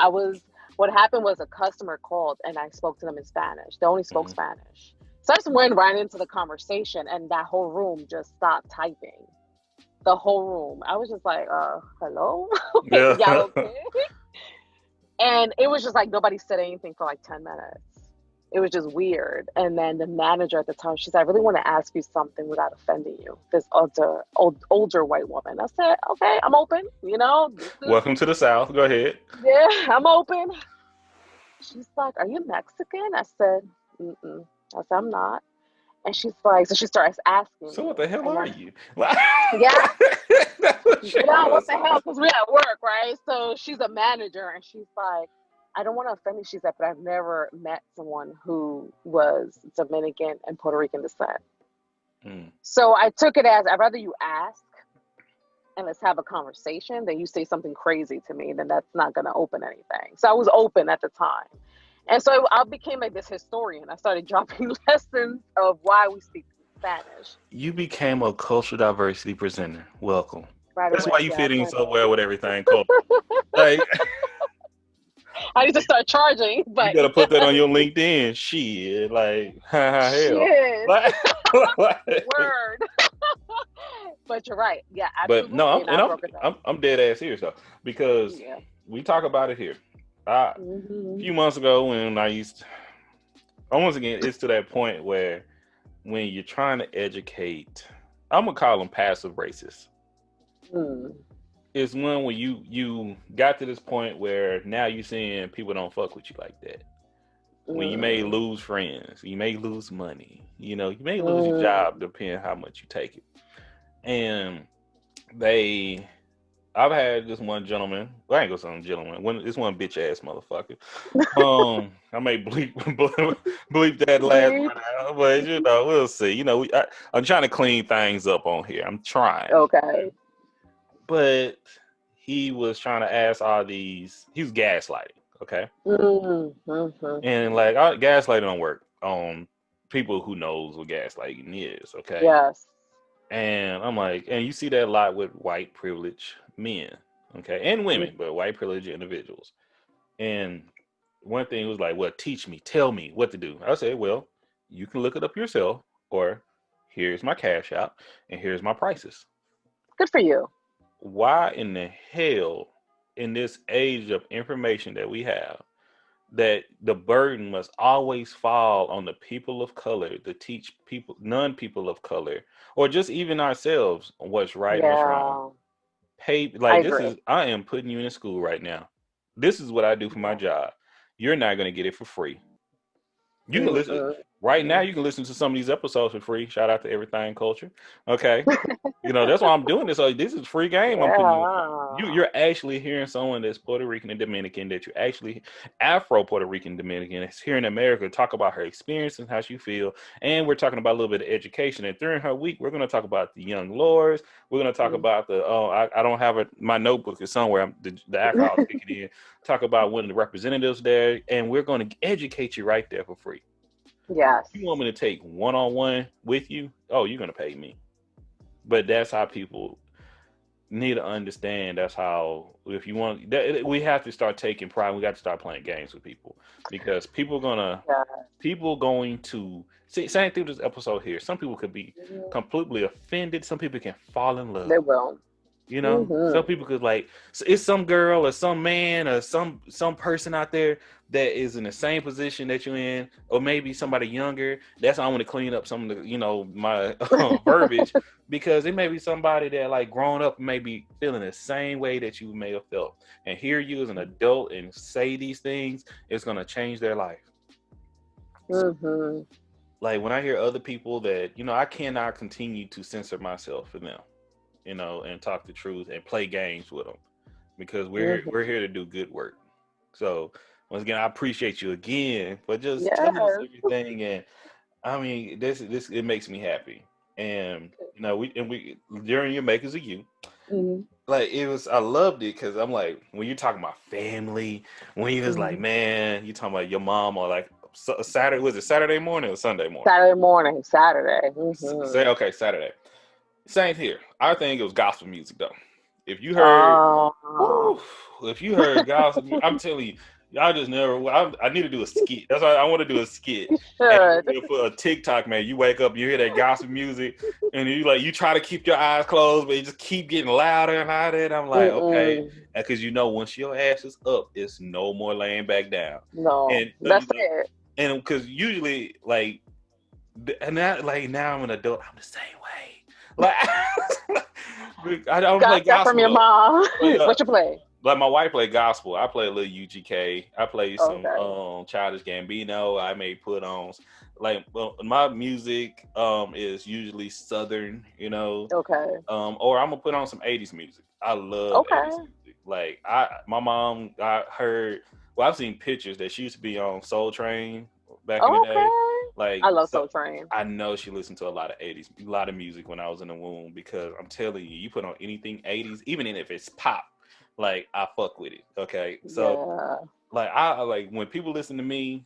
what happened was a customer called and I spoke to them in Spanish. They only spoke Spanish, so I just went right into the conversation, and that whole room just stopped typing. The whole room. I was just like, hello, y'all okay? And it was just like nobody said anything for like 10 minutes. It was just weird. And then the manager at the time, she said, I really want to ask you something without offending you. This older white woman. I said, okay, I'm open, you know. Welcome to the South. Go ahead. Yeah, I'm open. She's like, are you Mexican? I said, mm-mm. I said, I'm not. And she's like, so she starts asking. So what the hell are you? Yeah. You know, what the hell? Because we're at work, right? So she's a manager, and she's like, I don't want to offend you, she said, but I've never met someone who was Dominican and Puerto Rican descent. So I took it as, I'd rather you ask and let's have a conversation than you say something crazy to me, then that's not going to open anything. So I was open at the time. And so I became like this historian. I started dropping lessons of why we speak Spanish. You became a cultural diversity presenter. Welcome. Right That's away, why you fit in so well with everything. Like, I need to start charging, but you gotta put that on your LinkedIn. Shit, like, hell. Shit. Like, Word. But you're right. Yeah, absolutely. But no, I'm dead ass serious though, because we talk about it here. A few months ago, when once again, it's to that point where when you're trying to educate, I'm gonna call them passive racists. It's when you got to this point where now you're seeing people don't fuck with you like that. When you may lose friends, you may lose money, you know, you may lose your job depending how much you take it. And I've had this one gentleman. Well, I ain't gonna say gentleman. This one bitch ass motherfucker. I may bleep that last Bleep. part out, but we'll see. I'm trying to clean things up on here. I'm trying, Okay. but he was trying to ask all these. He was gaslighting, okay, Mm-hmm. and like gaslighting don't work on people who knows what gaslighting is, okay. Yes. And I'm like, and you see that a lot with white privilege men, okay, and women, Mm-hmm. but white privilege individuals. And one thing was like, well, teach me, tell me what to do. I said, well, you can look it up yourself, or here's my cash out, and here's my prices. Good for you. Why in the hell, in this age of information that we have, that the burden must always fall on the people of color to teach people, non-people of color, or just even ourselves, what's right and what's wrong? Yeah. Pay I like this agree. is I am putting you in school right now. This is what I do for my Yeah. job. You're not gonna get it for free. You can listen Mm-mm. right now. You can listen to some of these episodes for free. Shout out to Everything Culture. Okay, that's why I'm doing this. So this is free game. I'm putting you. Yeah. You're actually hearing someone that's Puerto Rican and Dominican, that you actually Afro Puerto Rican Dominican is here in America, talk about her experience and how she feel. And we're talking about a little bit of education. And during her week, we're going to talk about the young lords. We're going to talk about the I don't have my notebook is somewhere. The alcohol's kicking in. Talk about one of the representatives there, and we're going to educate you right there for free. Yes. You want me to take one-on-one with you? Oh, you're going to pay me. But that's how people need to understand. That's how, if you want that, we have to start taking pride. We got to start playing games with people, because people going to see, same through this episode here. Some people could be completely offended. Some people can fall in love. They will. Some people could like, it's some girl or some man or some person out there that is in the same position that you're in, or maybe somebody younger. That's why I want to clean up some of the, my verbiage, because it may be somebody that like grown up, may be feeling the same way that you may have felt, and hear you as an adult and say these things, it's gonna change their life. Like when I hear other people that, I cannot continue to censor myself for them, and talk the truth and play games with them, because we're here to do good work. So once again, I appreciate you again for just telling us everything. And I mean, this it makes me happy. And we during your Makers of You, like I loved it, because I'm like, when you're talking about family, when you was like, man, you talking about your mom, or like Saturday, was it Saturday morning or Sunday morning? Saturday morning, Saturday. Say okay, Saturday. Same here. I think it was gospel music though. If you heard, if you heard gospel, I'm telling you, y'all just never. I need to do a skit. That's why I want to do a skit. You And should. for a TikTok, man, you wake up, you hear that gospel music, and you try to keep your eyes closed, but you just keep getting louder and louder. And I'm like, okay, because once your ass is up, it's no more laying back down. No, And that's it. And because usually, like, and now, like now I'm an adult, I'm the same way. Like, I don't play gospel from your mom. What you play? Like my wife play gospel. I play a little UGK. I play some Childish Gambino. I may put on my music is usually Southern, Okay. or I'm gonna put on some 80s music. I love 80s music. Like my mom, I've seen pictures that she used to be on Soul Train back in the day. Like, I love Soul Train. I know she listened to a lot of 80s, a lot of music when I was in the womb, because I'm telling you, you put on anything 80s, even if it's pop, like I fuck with it. Okay. So like I like when people listen to me,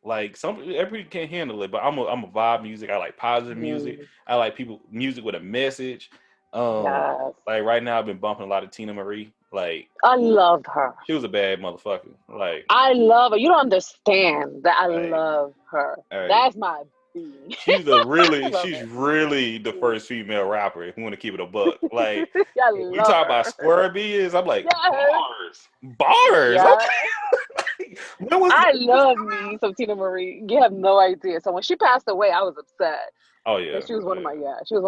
like everybody can't handle it, but I'm a vibe music. I like positive music. I like music with a message. Like right now I've been bumping a lot of Tina Marie. Like I loved her. She was a bad motherfucker. Like I love her. You don't understand that I love her. That's my being. She's really the first female rapper, if you want to keep it a buck. Like we talk about Square Biz, I'm like, bars. Yeah. Okay. I love me some Tina Marie. You have no idea. So when she passed away, I was upset. Oh yeah. She was one of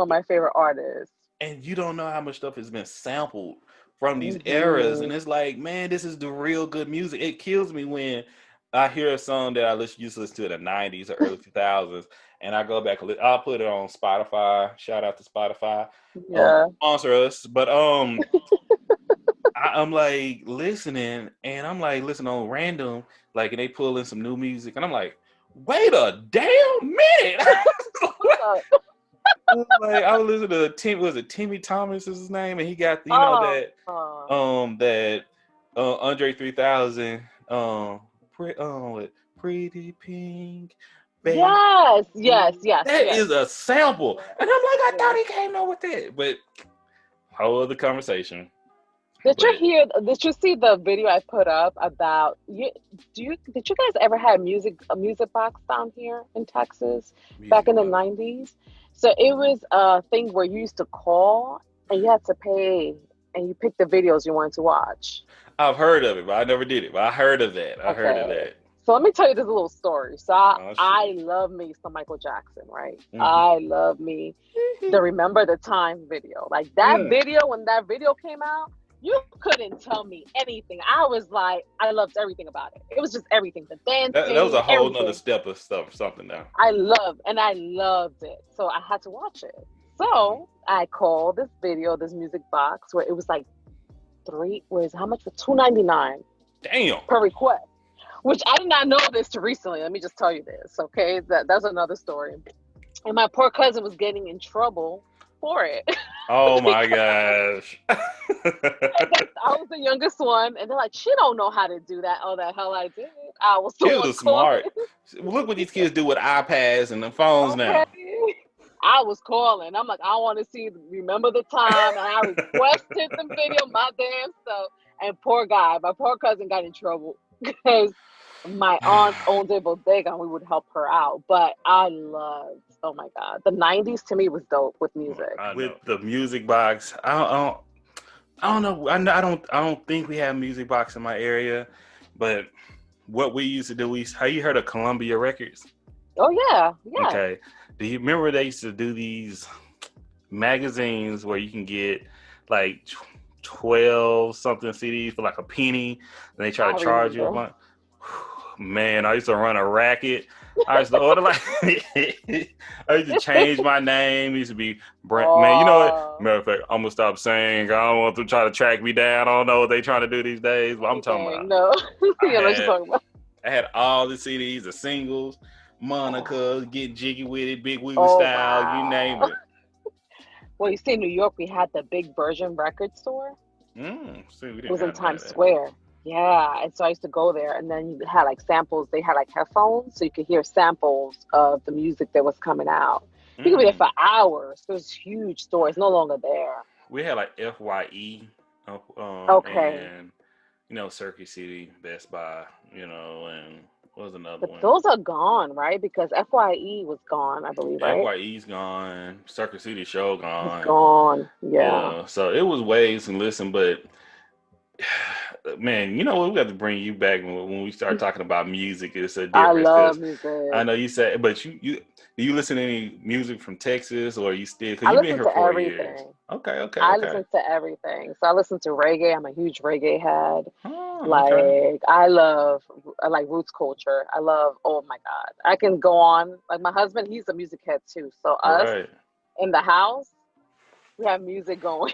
my favorite artists. And you don't know how much stuff has been sampled from these eras, and it's like, man, this is the real good music. It kills me when I hear a song that I used to listen to in the 90s or early 2000s, and I go back and I'll put it on Spotify. Shout out to Spotify. Yeah. Sponsor us. But I'm like listening, and I'm like listening on random, like, and they pull in some new music, and I'm like, wait a damn minute. Like, I was listening to Timmy Thomas is his name, and he got that Andre 3000 pretty pink baby. Yes. That is a sample, and I'm like, I thought he came up with that, but whole other conversation. Did you see the video I put up about you? Did you guys ever have a music box down here in Texas back in the 90s? So it was a thing where you used to call and you had to pay and you picked the videos you wanted to watch. I've heard of it, but I never did it. But I heard of that. Heard of that. So let me tell you this little story. So I love me some Michael Jackson, right? Mm-hmm. I love me the Remember the Time video. Like that video, when that video came out, you couldn't tell me anything. I was like, I loved everything about it. It was just everything. The dancing. That was a whole nother step of something now. I loved it. So I had to watch it. So I called this music box where it was like how much for $2.99? Damn. Per request. Which I did not know this recently. Let me just tell you this, okay? That's another story. And my poor cousin was getting in trouble for it. Oh my gosh. I was the youngest one, and they're like, she don't know how to do that. Oh, the hell I did. I was so smart. Look what these kids do with iPads and the phones now. I was calling. I'm like, I want to see Remember the Time, and I requested the video, my damn self. And my poor cousin got in trouble because my aunt owned a bodega and we would help her out. But I loved, oh my God, the 90s to me was dope with music. With the music box, I don't know. I don't think we have music box in my area, but what we used to do, have you heard of Columbia Records? Oh yeah. Okay. Do you remember they used to do these magazines where you can get like 12 something CDs for like a penny, and they try to charge you a bunch? Man, I used to run a racket. I used to order I used to change my name. It used to be Brent. Man, you know what? Matter of fact, I'm gonna stop saying. I don't want them to try to track me down. I don't know what they trying to do these days, but I'm talking about. No, I had all the CDs, the singles, Monica, Get Jiggy With It, Big Wiggy Style, wow. You name it. Well, you see, in New York, we had the Big Version record store. It was in Times Square. Yeah, and so I used to go there, and then you had like samples. They had like headphones, so you could hear samples of the music that was coming out. You could be there for hours. It was a huge store. It's no longer there. We had like FYE, and Circuit City, Best Buy, and what was another one? Those are gone, right? Because FYE was gone, I believe, right? FYE's gone. Circuit City Show gone. It's gone. Yeah. So it was ways to listen, but. Man, we got to bring you back when we start talking about music. It's a difference. I love music. I know you said, but do you listen to any music from Texas, or you still? Because you've been here 4 years. Okay. I listen to everything. So I listen to reggae. I'm a huge reggae head. I love roots culture. I love. Oh my God, I can go on. Like my husband, he's a music head too. So us in the house, we have music going.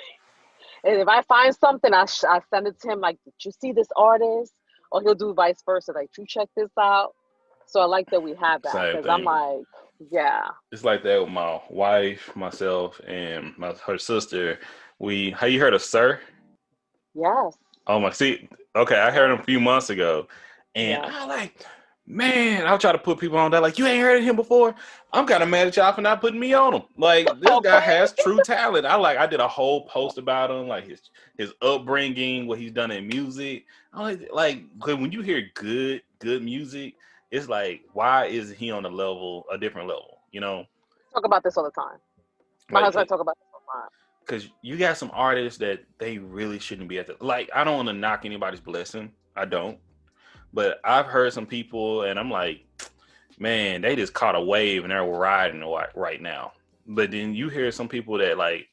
And if I find something, I send it to him. Like, did you see this artist? Or he'll do vice versa. Like, you check this out. So I like that we have that because I'm like, yeah. It's like that with my wife, myself, and her sister. Have you heard of Sir? Yes. Oh my! See, okay, I heard him a few months ago, and I like. Man, I'll try to put people on that. Like, you ain't heard of him before? I'm kind of mad at y'all for not putting me on him. Like, this guy has true talent. I did a whole post about him, like his upbringing, what he's done in music. Like when you hear good music, it's like, why is he on a different level? Talk about this all the time. My husband talk about this all the time. Because you got some artists that they really shouldn't be at the. I don't want to knock anybody's blessing. I don't. But I've heard some people, and I'm like, man, they just caught a wave and they're riding right now. But then you hear some people that like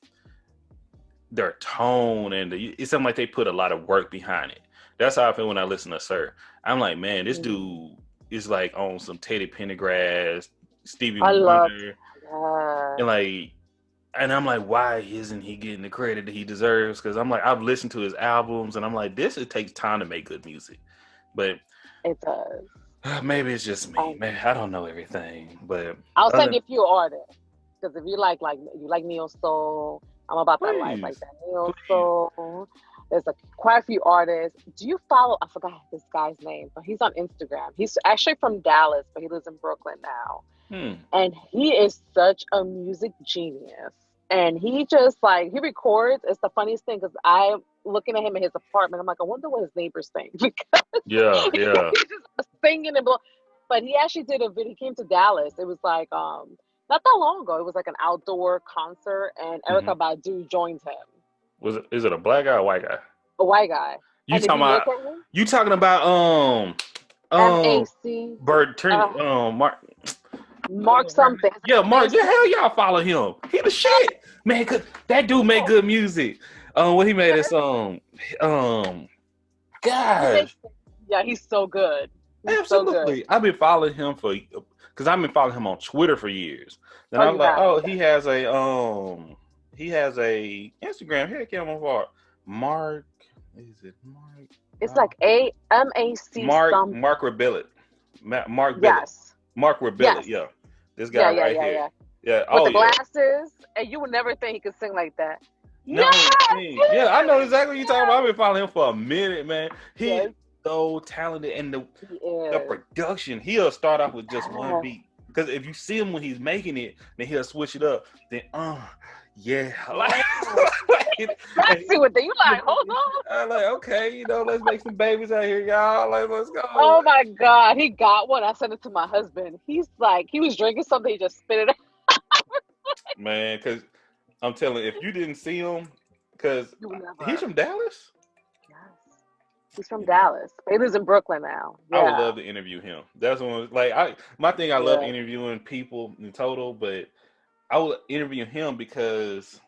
their tone and it sounds like they put a lot of work behind it. That's how I feel when I listen to Sir. I'm like, man, this dude is like on some Teddy Pendergrass, Stevie I love Wonder, that. and like, and I'm like, why isn't he getting the credit that he deserves? Because I'm like, I've listened to his albums, and I'm like, it takes time to make good music, but It does. maybe it's just me, man. I don't know everything, but I'll send you a few artists because if you like you like neo soul, I'm about that life, please, like that neo please. soul. There's quite a few artists. Do you follow? I forgot this guy's name, but he's on Instagram. He's actually from Dallas, but he lives in Brooklyn now. And he is such a music genius. And he just he records. It's the funniest thing because I'm looking at him in his apartment. I'm like, I wonder what his neighbors think because Yeah. he's just singing and but he actually did a video. He came to Dallas. It was like not that long ago. It was like an outdoor concert, and Erykah Badu joined him. Is it a black guy or a white guy? A white guy. You talking about MAC Mark something. Yeah, Mark. The hell y'all follow him? He the shit, man. Cause that dude make good music. When he made this gosh. Yeah, he's so good. Absolutely. So good. I've been following him because I've been following him on Twitter for years. Then I'm like, he has a Instagram. Here came on for Mark. Is it Mark? It's like AMAC. Mark Rebillet. Mark Billet. Yes. Mark Rebillet. Yes. Yeah. This guy right here. Yeah. With the glasses, and you would never think he could sing like that. No, yeah, I know exactly what you're talking about. I've been following him for a minute, man. He's so talented, and the production. He'll start off with just one beat. Because if you see him when he's making it, then he'll switch it up. Then, yeah. That's what you like. Hold on. I'm like, okay, let's make some babies out here, y'all. Like, let's go. Oh my God, he got one. I sent it to my husband. He's like, he was drinking something, he just spit it out. Man, because I'm telling you, if you didn't see him, because he's from Dallas. Yes, he's from Dallas. He lives in Brooklyn now. Yeah. I would love to interview him. That's one. I love interviewing people in total, but I would interview him because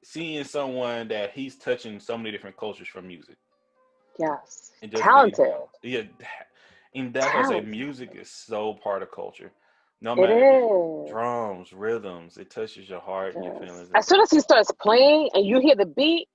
seeing someone that he's touching so many different cultures from music. Yes, talented. Yeah, and that's why I say music is so part of culture. No matter drums, rhythms, it touches your heart and your feelings. As soon as he starts playing and you hear the beat,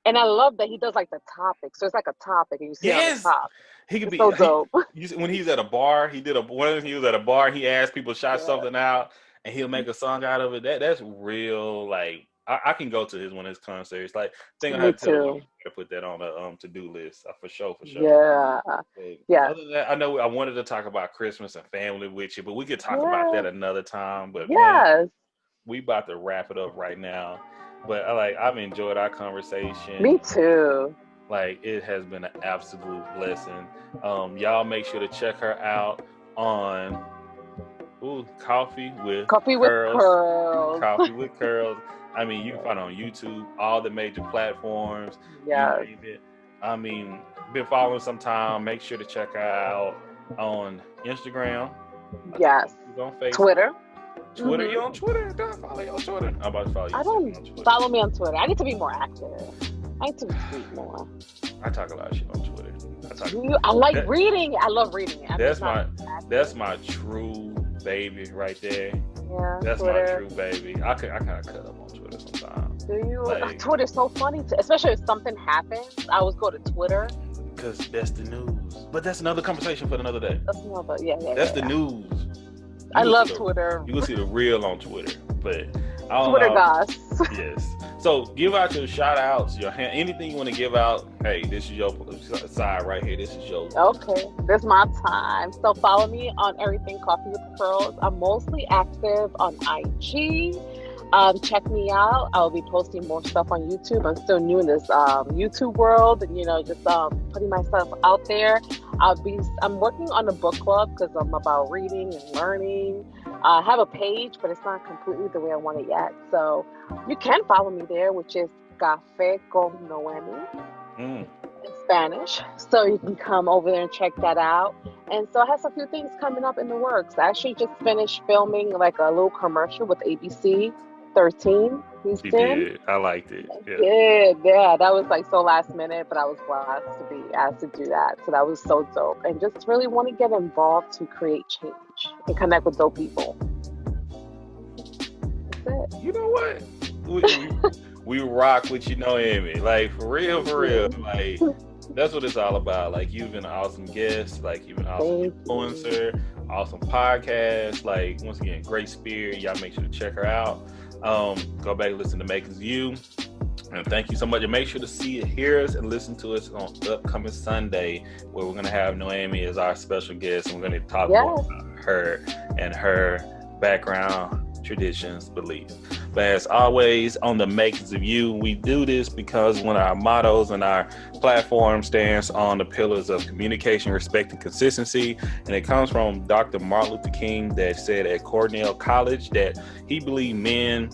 and I love that he does like the topic. So it's like a topic, and you see on the top. He could be so dope. When he's at a bar, he was at a bar. He asked people to shout something out, and he'll make a song out of it. That's real. Like I can go to one of his concerts. Like I have to put that on a to-do list for sure. Yeah. Other than that, I know I wanted to talk about Christmas and family with you, but we could talk about that another time. But man, we about to wrap it up right now. But I've enjoyed our conversation. Me too. Like it has been an absolute blessing. Y'all make sure to check her out on Coffee with Curls. Coffee with Curls. I mean, you can find it on YouTube, all the major platforms. Yeah. Been following some time. Make sure to check her out on Instagram. Yes. On Facebook. Twitter. You on Twitter? Don't follow you on Twitter. I'm about to follow you. I don't follow me on Twitter. I need to be more active. I need to tweet more. I talk a lot of shit on Twitter. I like reading. I love reading. That's my true baby right there. Yeah, that's Twitter. My true baby. I kind of cut up on Twitter sometimes. Do you? Twitter's so funny, especially if something happens. I always go to Twitter. Because that's the news. But that's another conversation for another day. That's another, That's the news. I love Twitter. You can see the real on Twitter, but Twitter goss. Yes. So give out your shout outs, anything you want to give out. Hey, this is your side right here. This is your. Okay, this is my time. So follow me on everything Coffee with Curls. I'm mostly active on IG. Check me out. I'll be posting more stuff on YouTube. I'm still new in this YouTube world, and just putting myself out there. I'm working on a book club because I'm about reading and learning. I have a page, but it's not completely the way I want it yet. So you can follow me there, which is Café con Noemi in Spanish. So you can come over there and check that out. And so I have a few things coming up in the works. I actually just finished filming like a little commercial with ABC. 13 You Houston. did. I liked it. Yeah, that was like so last minute, but I was blessed to be asked to do that. So that was so dope, and just really want to get involved to create change and connect with dope people. That's it. You know what? We rock with you, Noemi. Like for real. Like that's what it's all about. Like you've been an awesome guest. Like you've been an awesome influencer, awesome podcast. Like once again, great spirit. Y'all make sure to check her out. Go back and listen to Makers of You. And thank you so much. And make sure to hear us and listen to us on upcoming Sunday, where we're going to have Noemi as our special guest. And we're going to talk more about her and her background, traditions, beliefs. But as always, on the Makers of You, we do this because one of our mottos and our platform stands on the pillars of communication, respect, and consistency. And it comes from Dr. Martin Luther King, that said at Cornell College that he believed men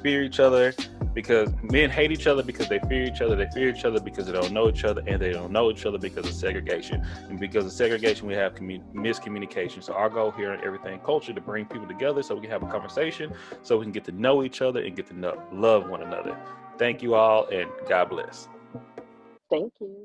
fear each other because men hate each other because they fear each other. They fear each other because they don't know each other, and they don't know each other because of segregation. And because of segregation, we have miscommunication. So our goal here in Everything Culture to bring people together so we can have a conversation, so we can get to know each other and get to love one another. Thank you all, and God bless. Thank you.